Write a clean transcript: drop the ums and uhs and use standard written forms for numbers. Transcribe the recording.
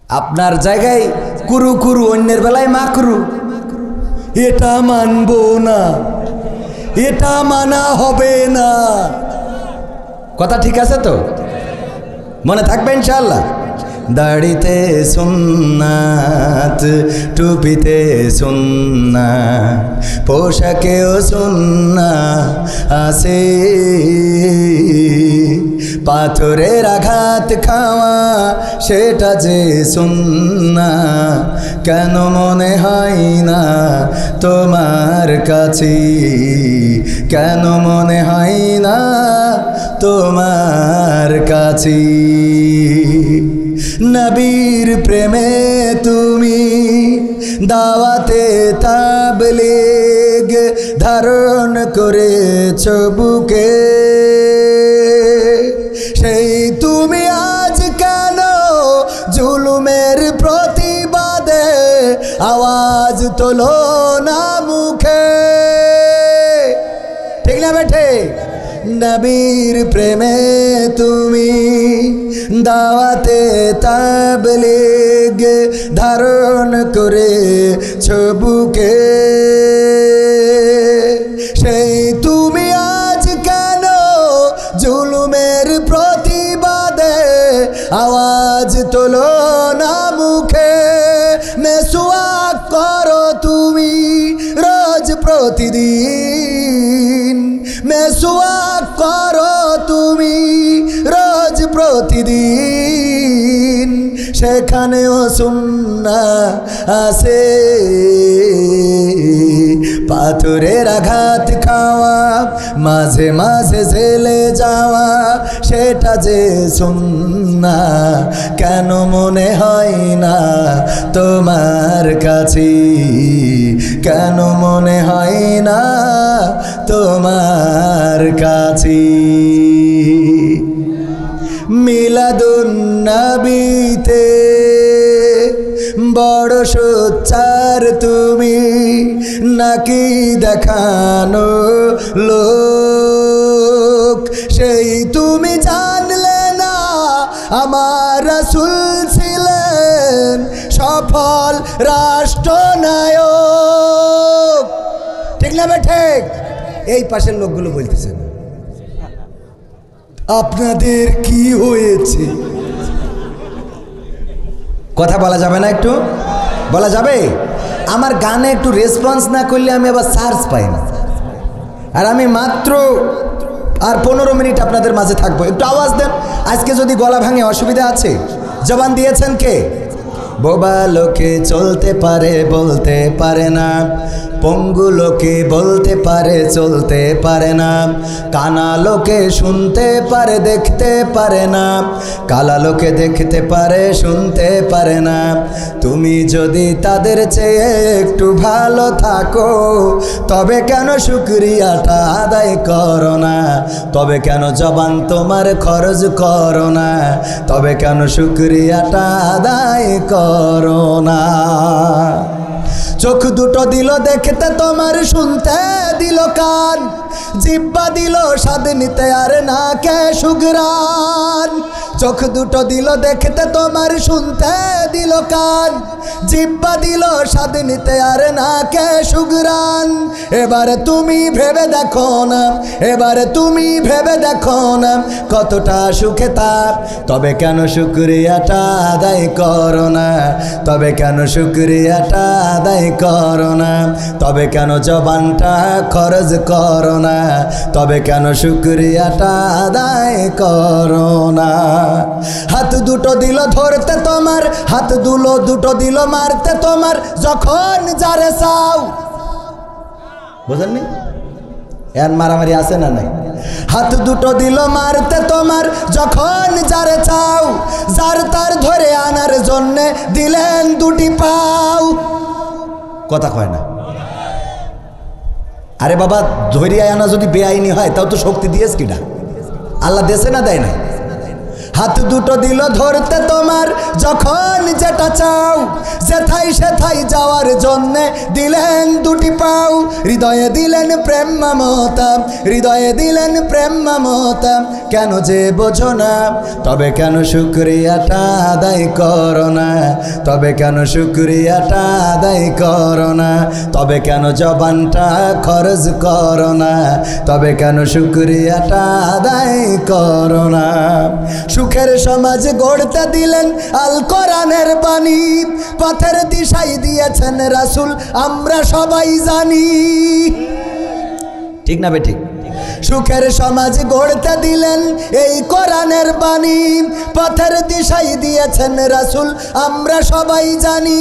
আপনার জায়গায় কুরু কুরু, অন্যের বেলায় মাকরু। এটা মানবো না, এটা মানা হবে না। কথা ঠিক আছে তো? মনে থাকবে ইনশাআল্লাহ। দাড়িতে সুন্নাত, টুপিতে সুন্নাত, পোশাকেও সুন্নাত আছে। পাথরের আঘাত খাওয়া সেটা যে সুন্নাত, কেন মনে হয় না তোমার কাছে? কেন মনে হয় না তোমার কাছে? নবীর প্রেমে তুমি দাওয়াতে তাবলীগ ধারণ করেছ বুকে, সেই তুমি আজ কেন জুলুমের প্রতিবাদে আওয়াজ তোলো না মুখে? ঠিক না বেঠে? নবীর প্রেমে তুমি দাওয়াতে তাবলীগ ধারণ করেছ বুকে, সেই তুমি আজ কেন জুলুমের প্রতিবাদে আওয়াজ তোলো না মুখে? মেসওয়াক করো তুমি রোজ প্রতিদিন, মেসওয়াক করো তুমি রোজ প্রতিদিন, সেখানেও সুন্নাত আছে। পাথরের আঘাত খাওয়া, মাঝে মাঝে জেলে যাওয়া, সেটা যে সুন্নাত, কেন মনে হয় না তোমার কাছে? কেন মনে হয় না তোমার কাছে? মিলাদুন নবীতে বড় সোচ্চার তুমি, নাকি দেখানো লোক? সেই তুমি জানলে না আমার রাসূল ছিলেন সফল রাষ্ট্রনায়ক। ঠিক না ঠিক? এই পাশের লোকগুলো বলতেছেন আপনাদের কি হয়েছে? কথা বলা যাবে না? একটু বলা যাবে? আমার গানে একটু রেসপন্স না করলে আমি আবার চার্জ পাই না। আর আমি মাত্র আর 15 মিনিট আপনাদের মাঝে থাকবো, একটু আওয়াজ দেন। আজকে যদি গলা ভাঙে অসুবিধা আছে? জবান দিয়েছেন কে? বোবা লোকে চলতে পারে বলতে পারে না, পঙ্গু লোকে বলতে পারে চলতে পারে না, কানা লোকে শুনতে পারে দেখতে পারে না, কালা লোকে দেখতে পারে শুনতে পারে না। তুমি যদি তাদের চেয়ে একটু ভালো থাকো, তবে কেন শুকরিয়াটা আদায় করো না? তবে কেন জবান তোমার খরচ করো না? তবে কেন শুকরিয়াটা আদায় করো না? চোখ দুটো দিল দেখতে তোমার, শুনতে দিল কান, জিহ্বা দিল স্বাদ নিতে আর নাকে সুঘ্রাণ। চোখ দুটো দিল দেখতে তোমার, শুনতে দিল কান, জিহ্বা দিল স্বাদ নিতে আর নাকে সুঘ্রাণ। এবারে তুমি ভেবে দেখো না, এবারে তুমি ভেবে দেখো না কতটা সুখে তার। তবে কেন শুকরিয়াটা আদায় করো না? তবে কেন শুকরিয়াটা আদায় করো না? তবে কেন জবানটা খরচ করো না? তবে কেন শুকরিয়াটা আদায় করো না? হাত দুটো দিল ধরতে তোমার, হাত দুটো দিল মারতে তোমার, যখন যারে চাও। বুঝেননি? এর মারামারি আছে না নাই? হাত দুটো দিল মারতে তোমার, যখন যারে চাও, যার তার ধরে আনার জন্যে দিলেন দুটি পাও। কথা কয় না? আরে বাবা, ধরিয়া আনা যদি বেআইনি হয় তাও তো শক্তি দিয়েছ কিনা? আল্লাহ দেশে না দেয় না? হাত দুটো দিল ধরতে তোমার যখন যেটা চাও, যেথাই সেথাই যাওয়ার জন্যে দিলেন দুটি পাও। হৃদয়ে দিলেন প্রেম মমতা, হৃদয়ে দিলেন প্রেম মমতা, কেন যে বোঝো না? তবে কেন শুকরিয়াটা আদায় করো না? তবে কেন শুকরিয়াটা আদায় করো না? তবে কেন জবানটা খরচ করো না? তবে কেন শুকরিয়াটা আদায় করো না? সুখের সমাজ গড়তে দিলেন আল কোরআনের বাণী, পথের দিশাই দিয়েছেন রাসূল আমরা সবাই জানি। ঠিক না বেঠিক? সুখের সমাজ গড়তে দিলেন এই কোরআনের বাণী, পথের দিশাই দিয়েছেন রাসূল আমরা সবাই জানি।